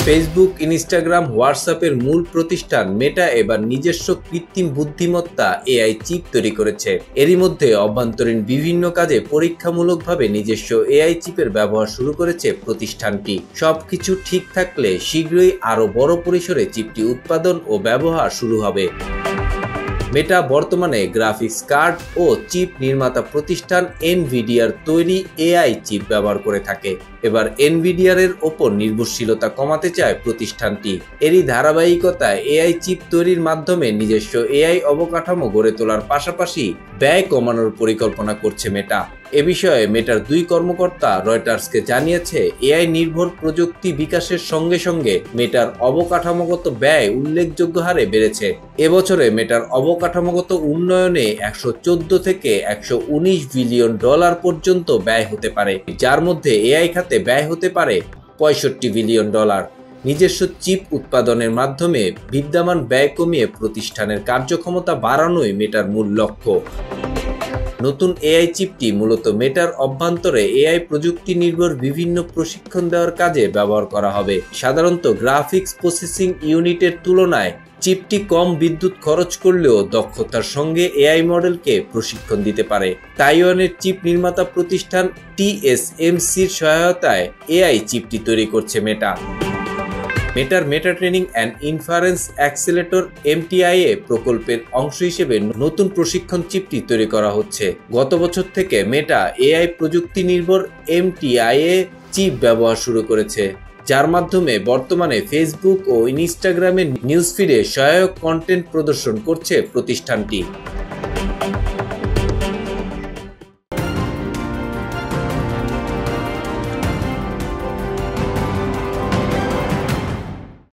Facebook, Instagram, হোয়াটসঅ্যাপের মূল প্রতিষ্ঠান মেটা এবার নিজস্ব কৃত্রিম বুদ্ধিমত্তা এআই চিপ তৈরি করেছে। এরই মধ্যে অভ্যন্তরীণ বিভিন্ন কাজে পরীক্ষামূলকভাবে নিজস্ব এআই চিপের ব্যবহার শুরু করেছে প্রতিষ্ঠানটি। সবকিছু ঠিক থাকলে শীঘ্রই আরও বড় পরিসরে চিপটি উৎপাদন ও ব্যবহার শুরু হবে। মেটা বর্তমানে গ্রাফিক্স কার্ড ও চিপ নির্মাতা প্রতিষ্ঠান এনভিডিয়ার তৈরি এআই চিপ ব্যবহার করে থাকে। এবার এনভিডিয়ার ওপর নির্ভরশীলতা কমাতে চায় প্রতিষ্ঠানটি। এরই ধারাবাহিকতায় এআই চিপ তৈরির মাধ্যমে নিজস্ব এআই অবকাঠামো গড়ে তোলার পাশাপাশি ব্যয় কমানোর পরিকল্পনা করছে মেটা। এ বিষয়ে মেটার দুই কর্মকর্তা রয়টার্সকে জানিয়েছে, এআই নির্ভর প্রযুক্তি বিকাশের সঙ্গে সঙ্গে মেটার অবকাঠামোগত ব্যয় উল্লেখযোগ্য হারে বেড়েছে। এবছরে মেটার অবকাঠামোগত উন্নয়নে 114 থেকে 119 বিলিয়ন ডলার পর্যন্ত ব্যয় হতে পারে, যার মধ্যে এআই খাতে ব্যয় হতে পারে 65 বিলিয়ন ডলার। নিজস্ব চিপ উৎপাদনের মাধ্যমে বিদ্যমান ব্যয় কমিয়ে প্রতিষ্ঠানের কার্যক্ষমতা বাড়ানোই মেটার মূল লক্ষ্য। নতুন এআই চিপটি মূলত মেটার অভ্যন্তরে এআই প্রযুক্তি নির্ভর বিভিন্ন প্রশিক্ষণ দেওয়ার কাজে ব্যবহার করা হবে। সাধারণত গ্রাফিক্স প্রসেসিং ইউনিটের তুলনায় চিপটি কম বিদ্যুৎ খরচ করলেও দক্ষতার সঙ্গে এআই মডেলকে প্রশিক্ষণ দিতে পারে। তাইওয়ানের চিপ নির্মাতা প্রতিষ্ঠান TSMCর সহায়তায় এআই চিপটি তৈরি করছে মেটা। মেটার Meta training and inference accelerator MTIA প্রকল্পের অংশ হিসেবে নতুন প্রশিক্ষণ চিপটি তৈরি করা হচ্ছে। গত বছর থেকে মেটা এআই প্রযুক্তি নির্ভর MTIA চিপ ব্যবহার শুরু করেছে, যার মাধ্যমে বর্তমানে ফেসবুক ও ইনস্টাগ্রামের নিউজফিডে সহায়ক কন্টেন্ট প্রদর্শন করছে প্রতিষ্ঠানটি।